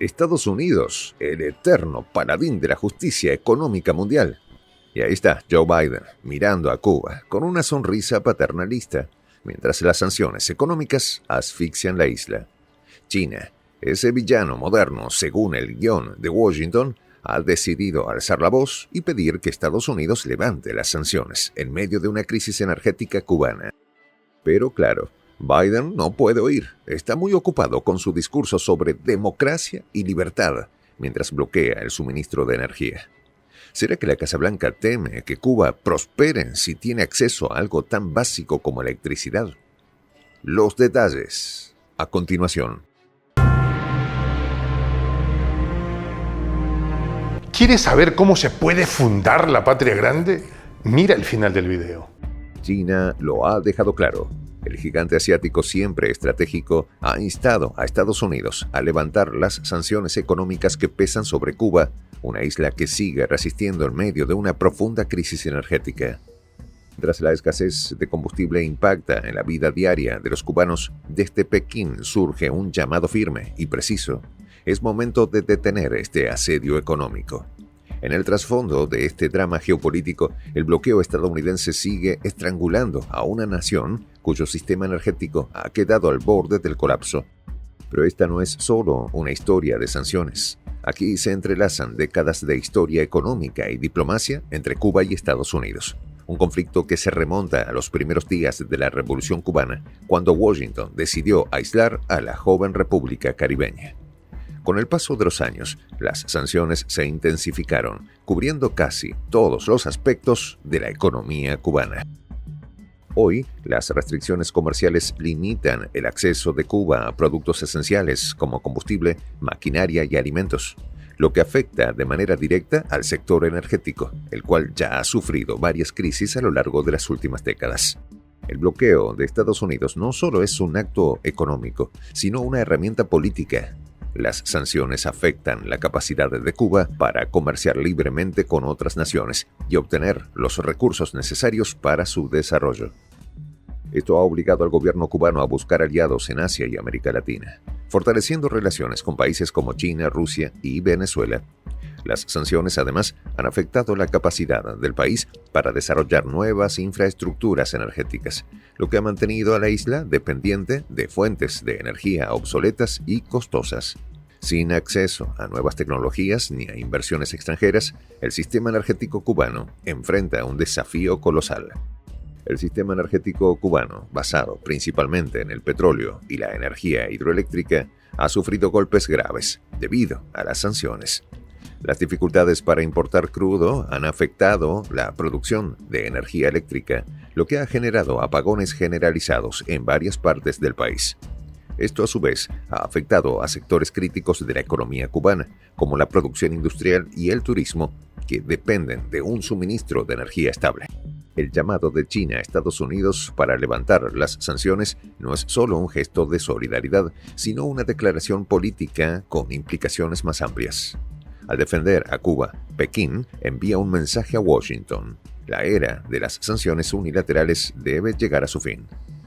Estados Unidos, el eterno paladín de la justicia económica mundial. Y ahí está Joe Biden, mirando a Cuba con una sonrisa paternalista, mientras las sanciones económicas asfixian la isla. China, ese villano moderno, según el guión de Washington, ha decidido alzar la voz y pedir que Estados Unidos levante las sanciones en medio de una crisis energética cubana. Pero claro, Biden no puede oír. Está muy ocupado con su discurso sobre democracia y libertad, mientras bloquea el suministro de energía. ¿Será que la Casa Blanca teme que Cuba prospere si tiene acceso a algo tan básico como electricidad? Los detalles, a continuación. ¿Quieres saber cómo se puede fundar la patria grande? Mira el final del video. China lo ha dejado claro. El gigante asiático, siempre estratégico, ha instado a Estados Unidos a levantar las sanciones económicas que pesan sobre Cuba, una isla que sigue resistiendo en medio de una profunda crisis energética. Tras la escasez de combustible impacta en la vida diaria de los cubanos, desde Pekín surge un llamado firme y preciso. Es momento de detener este asedio económico. En el trasfondo de este drama geopolítico, el bloqueo estadounidense sigue estrangulando a una nación cuyo sistema energético ha quedado al borde del colapso. Pero esta no es solo una historia de sanciones. Aquí se entrelazan décadas de historia económica y diplomacia entre Cuba y Estados Unidos. Un conflicto que se remonta a los primeros días de la Revolución Cubana, cuando Washington decidió aislar a la joven República Caribeña. Con el paso de los años, las sanciones se intensificaron, cubriendo casi todos los aspectos de la economía cubana. Hoy, las restricciones comerciales limitan el acceso de Cuba a productos esenciales como combustible, maquinaria y alimentos, lo que afecta de manera directa al sector energético, el cual ya ha sufrido varias crisis a lo largo de las últimas décadas. El bloqueo de Estados Unidos no solo es un acto económico, sino una herramienta política. Las sanciones afectan la capacidad de Cuba para comerciar libremente con otras naciones y obtener los recursos necesarios para su desarrollo. Esto ha obligado al gobierno cubano a buscar aliados en Asia y América Latina, fortaleciendo relaciones con países como China, Rusia y Venezuela. Las sanciones, además, han afectado la capacidad del país para desarrollar nuevas infraestructuras energéticas, lo que ha mantenido a la isla dependiente de fuentes de energía obsoletas y costosas. Sin acceso a nuevas tecnologías ni a inversiones extranjeras, el sistema energético cubano enfrenta un desafío colosal. El sistema energético cubano, basado principalmente en el petróleo y la energía hidroeléctrica, ha sufrido golpes graves debido a las sanciones. Las dificultades para importar crudo han afectado la producción de energía eléctrica, lo que ha generado apagones generalizados en varias partes del país. Esto, a su vez, ha afectado a sectores críticos de la economía cubana, como la producción industrial y el turismo, que dependen de un suministro de energía estable. El llamado de China a Estados Unidos para levantar las sanciones no es solo un gesto de solidaridad, sino una declaración política con implicaciones más amplias. Al defender a Cuba, Pekín envía un mensaje a Washington. La era de las sanciones unilaterales debe llegar a su fin.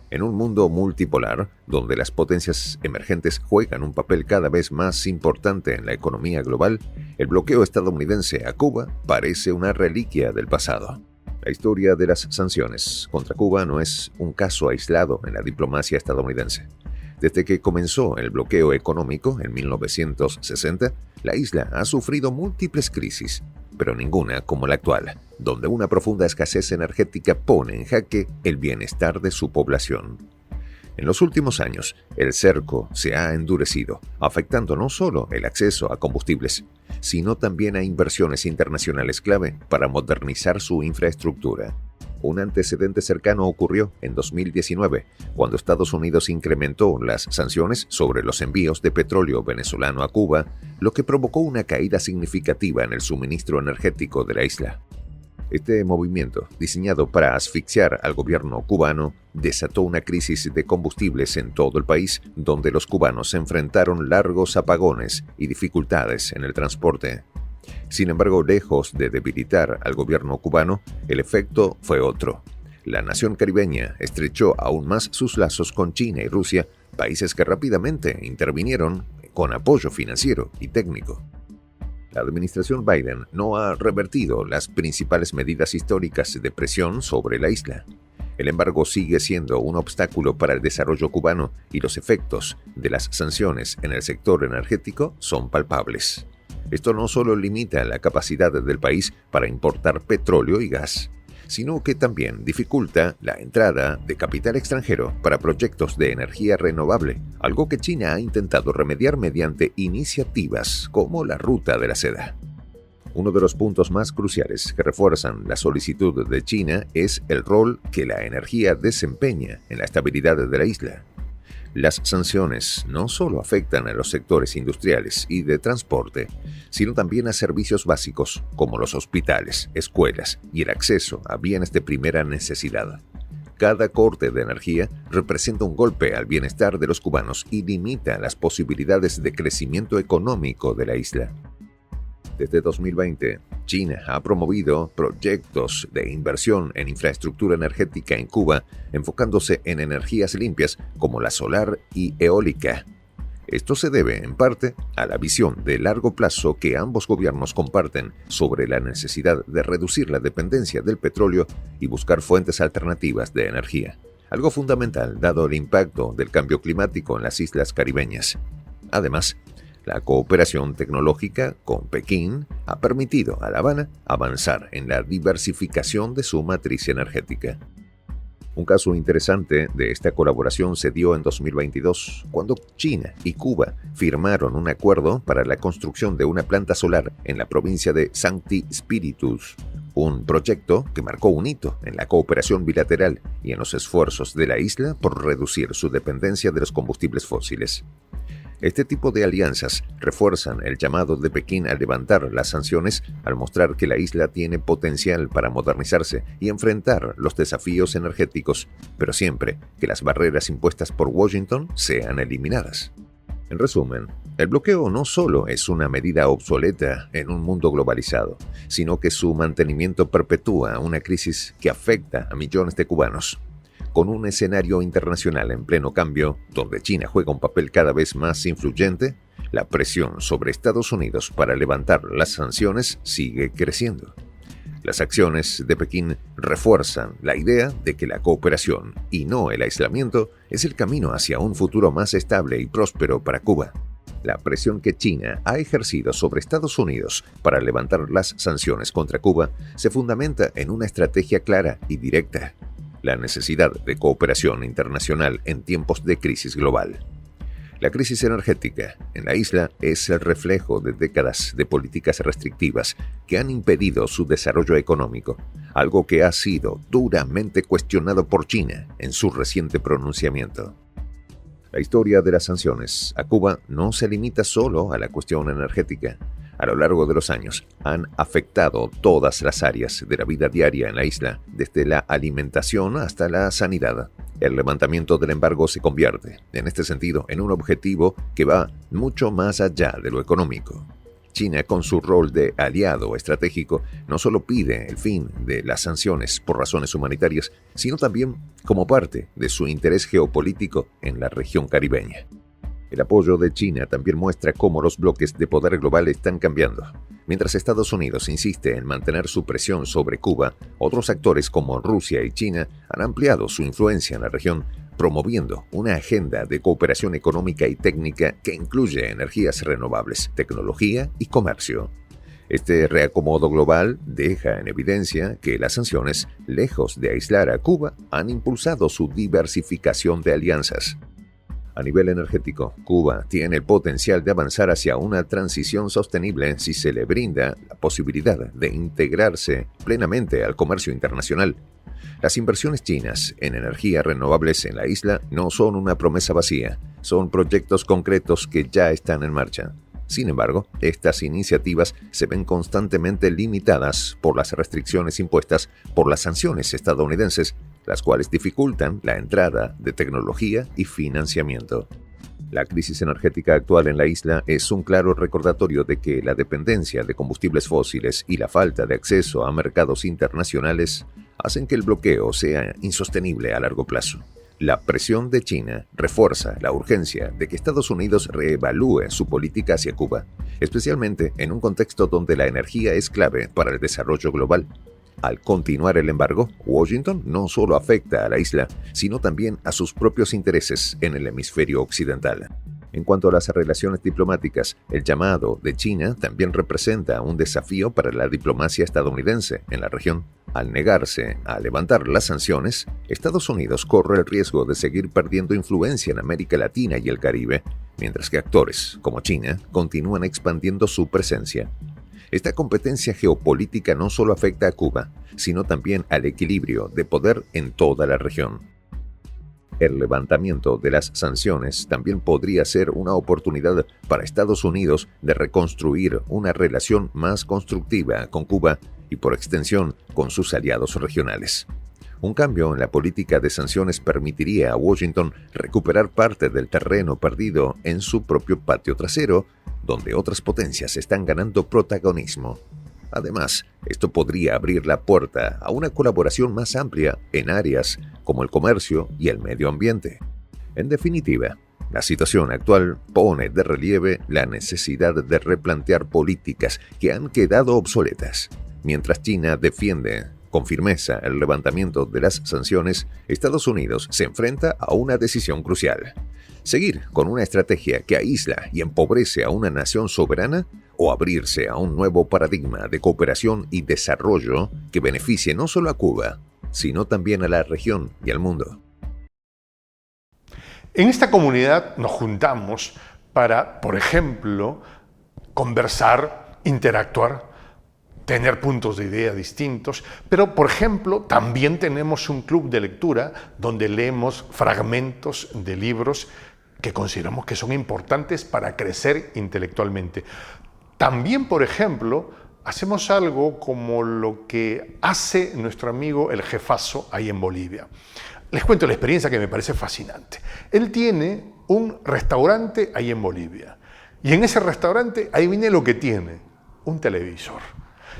En un mundo multipolar, donde las potencias emergentes juegan un papel cada vez más importante en la economía global, el bloqueo estadounidense a Cuba parece una reliquia del pasado. La historia de las sanciones contra Cuba no es un caso aislado en la diplomacia estadounidense. Desde que comenzó el bloqueo económico en 1960, la isla ha sufrido múltiples crisis, pero ninguna como la actual, donde una profunda escasez energética pone en jaque el bienestar de su población. En los últimos años, el cerco se ha endurecido, afectando no solo el acceso a combustibles, sino también a inversiones internacionales clave para modernizar su infraestructura. Un antecedente cercano ocurrió en 2019, cuando Estados Unidos incrementó las sanciones sobre los envíos de petróleo venezolano a Cuba, lo que provocó una caída significativa en el suministro energético de la isla. Este movimiento, diseñado para asfixiar al gobierno cubano, desató una crisis de combustibles en todo el país, donde los cubanos enfrentaron largos apagones y dificultades en el transporte. Sin embargo, lejos de debilitar al gobierno cubano, el efecto fue otro. La nación caribeña estrechó aún más sus lazos con China y Rusia, países que rápidamente intervinieron con apoyo financiero y técnico. La administración Biden no ha revertido las principales medidas históricas de presión sobre la isla. El embargo sigue siendo un obstáculo para el desarrollo cubano y los efectos de las sanciones en el sector energético son palpables. Esto no solo limita la capacidad del país para importar petróleo y gas, sino que también dificulta la entrada de capital extranjero para proyectos de energía renovable, algo que China ha intentado remediar mediante iniciativas como la Ruta de la Seda. Uno de los puntos más cruciales que refuerzan la solicitud de China es el rol que la energía desempeña en la estabilidad de la isla. Las sanciones no solo afectan a los sectores industriales y de transporte, sino también a servicios básicos como los hospitales, escuelas y el acceso a bienes de primera necesidad. Cada corte de energía representa un golpe al bienestar de los cubanos y limita las posibilidades de crecimiento económico de la isla. Desde 2020, China ha promovido proyectos de inversión en infraestructura energética en Cuba, enfocándose en energías limpias como la solar y eólica. Esto se debe, en parte, a la visión de largo plazo que ambos gobiernos comparten sobre la necesidad de reducir la dependencia del petróleo y buscar fuentes alternativas de energía, algo fundamental dado el impacto del cambio climático en las islas caribeñas. Además, la cooperación tecnológica con Pekín ha permitido a La Habana avanzar en la diversificación de su matriz energética. Un caso interesante de esta colaboración se dio en 2022, cuando China y Cuba firmaron un acuerdo para la construcción de una planta solar en la provincia de Sancti Spiritus, un proyecto que marcó un hito en la cooperación bilateral y en los esfuerzos de la isla por reducir su dependencia de los combustibles fósiles. Este tipo de alianzas refuerzan el llamado de Pekín a levantar las sanciones al mostrar que la isla tiene potencial para modernizarse y enfrentar los desafíos energéticos, pero siempre que las barreras impuestas por Washington sean eliminadas. En resumen, el bloqueo no solo es una medida obsoleta en un mundo globalizado, sino que su mantenimiento perpetúa una crisis que afecta a millones de cubanos. Con un escenario internacional en pleno cambio, donde China juega un papel cada vez más influyente, la presión sobre Estados Unidos para levantar las sanciones sigue creciendo. Las acciones de Pekín refuerzan la idea de que la cooperación, y no el aislamiento, es el camino hacia un futuro más estable y próspero para Cuba. La presión que China ha ejercido sobre Estados Unidos para levantar las sanciones contra Cuba se fundamenta en una estrategia clara y directa: la necesidad de cooperación internacional en tiempos de crisis global. La crisis energética en la isla es el reflejo de décadas de políticas restrictivas que han impedido su desarrollo económico, algo que ha sido duramente cuestionado por China en su reciente pronunciamiento. La historia de las sanciones a Cuba no se limita solo a la cuestión energética. A lo largo de los años han afectado todas las áreas de la vida diaria en la isla, desde la alimentación hasta la sanidad. El levantamiento del embargo se convierte, en este sentido, en un objetivo que va mucho más allá de lo económico. China, con su rol de aliado estratégico, no solo pide el fin de las sanciones por razones humanitarias, sino también como parte de su interés geopolítico en la región caribeña. El apoyo de China también muestra cómo los bloques de poder global están cambiando. Mientras Estados Unidos insiste en mantener su presión sobre Cuba, otros actores como Rusia y China han ampliado su influencia en la región, promoviendo una agenda de cooperación económica y técnica que incluye energías renovables, tecnología y comercio. Este reacomodo global deja en evidencia que las sanciones, lejos de aislar a Cuba, han impulsado su diversificación de alianzas. A nivel energético, Cuba tiene el potencial de avanzar hacia una transición sostenible si se le brinda la posibilidad de integrarse plenamente al comercio internacional. Las inversiones chinas en energías renovables en la isla no son una promesa vacía, son proyectos concretos que ya están en marcha. Sin embargo, estas iniciativas se ven constantemente limitadas por las restricciones impuestas por las sanciones estadounidenses, las cuales dificultan la entrada de tecnología y financiamiento. La crisis energética actual en la isla es un claro recordatorio de que la dependencia de combustibles fósiles y la falta de acceso a mercados internacionales hacen que el bloqueo sea insostenible a largo plazo. La presión de China refuerza la urgencia de que Estados Unidos reevalúe su política hacia Cuba, especialmente en un contexto donde la energía es clave para el desarrollo global. Al continuar el embargo, Washington no solo afecta a la isla, sino también a sus propios intereses en el hemisferio occidental. En cuanto a las relaciones diplomáticas, el llamado de China también representa un desafío para la diplomacia estadounidense en la región. Al negarse a levantar las sanciones, Estados Unidos corre el riesgo de seguir perdiendo influencia en América Latina y el Caribe, mientras que actores como China continúan expandiendo su presencia. Esta competencia geopolítica no solo afecta a Cuba, sino también al equilibrio de poder en toda la región. El levantamiento de las sanciones también podría ser una oportunidad para Estados Unidos de reconstruir una relación más constructiva con Cuba y, por extensión, con sus aliados regionales. Un cambio en la política de sanciones permitiría a Washington recuperar parte del terreno perdido en su propio patio trasero, donde otras potencias están ganando protagonismo. Además, esto podría abrir la puerta a una colaboración más amplia en áreas como el comercio y el medio ambiente. En definitiva, la situación actual pone de relieve la necesidad de replantear políticas que han quedado obsoletas. Mientras China defiende con firmeza el levantamiento de las sanciones, Estados Unidos se enfrenta a una decisión crucial: seguir con una estrategia que aísla y empobrece a una nación soberana, o abrirse a un nuevo paradigma de cooperación y desarrollo que beneficie no solo a Cuba, sino también a la región y al mundo. En esta comunidad nos juntamos para, por ejemplo, conversar, interactuar, tener puntos de idea distintos, pero, por ejemplo, también tenemos un club de lectura donde leemos fragmentos de libros que consideramos que son importantes para crecer intelectualmente. También, por ejemplo, hacemos algo como lo que hace nuestro amigo el jefazo ahí en Bolivia. Les cuento la experiencia que me parece fascinante. Él tiene un restaurante ahí en Bolivia. Y en ese restaurante, ahí viene lo que tiene: un televisor.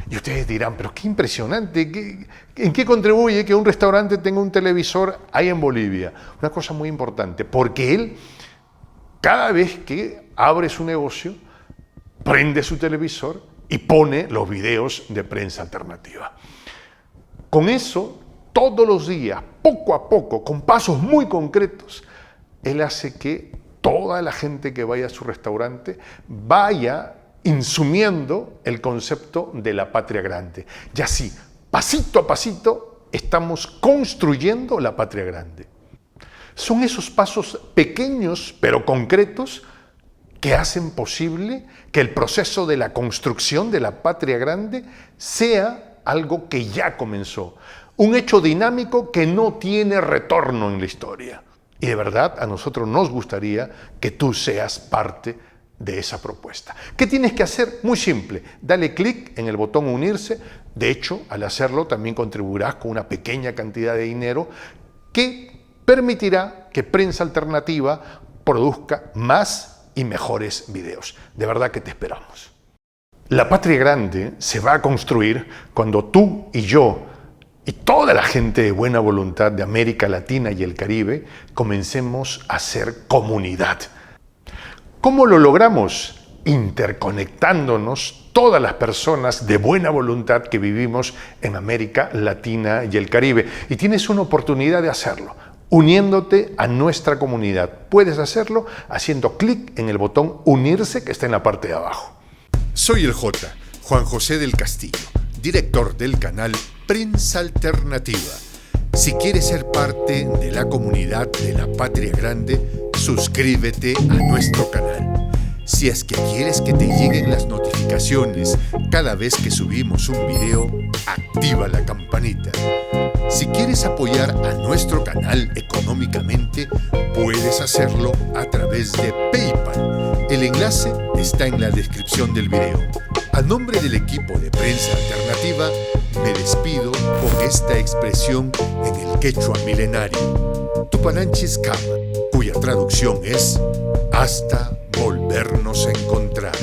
Y ustedes dirán, pero qué impresionante, ¿en qué contribuye que un restaurante tenga un televisor ahí en Bolivia? Una cosa muy importante, porque él, cada vez que abre su negocio, prende su televisor y pone los videos de Prensa Alternativa. Con eso, todos los días, poco a poco, con pasos muy concretos, él hace que toda la gente que vaya a su restaurante vaya insumiendo el concepto de la patria grande. Y así, pasito a pasito, estamos construyendo la patria grande. Son esos pasos pequeños pero concretos que hacen posible que el proceso de la construcción de la patria grande sea algo que ya comenzó, un hecho dinámico que no tiene retorno en la historia. Y de verdad, a nosotros nos gustaría que tú seas parte de esa propuesta. ¿Qué tienes que hacer? Muy simple, dale clic en el botón unirse. De hecho, al hacerlo también contribuirás con una pequeña cantidad de dinero que permitirá que Prensa Alternativa produzca más y mejores videos. De verdad que te esperamos. La patria grande se va a construir cuando tú y yo y toda la gente de buena voluntad de América Latina y el Caribe comencemos a ser comunidad. ¿Cómo lo logramos? Interconectándonos todas las personas de buena voluntad que vivimos en América Latina y el Caribe. Y tienes una oportunidad de hacerlo, uniéndote a nuestra comunidad. Puedes hacerlo haciendo clic en el botón unirse que está en la parte de abajo. Soy el J, Juan José del Castillo, director del canal Prensa Alternativa. Si quieres ser parte de la comunidad de la Patria Grande, suscríbete a nuestro canal. Si es que quieres que te lleguen las notificaciones cada vez que subimos un video, activa la campanita. Si quieres apoyar a nuestro canal económicamente, puedes hacerlo a través de PayPal. El enlace está en la descripción del video. A nombre del equipo de Prensa Alternativa, me despido con esta expresión en el quechua milenario, Tupananchis Kama, cuya traducción es hasta volvernos a encontrar.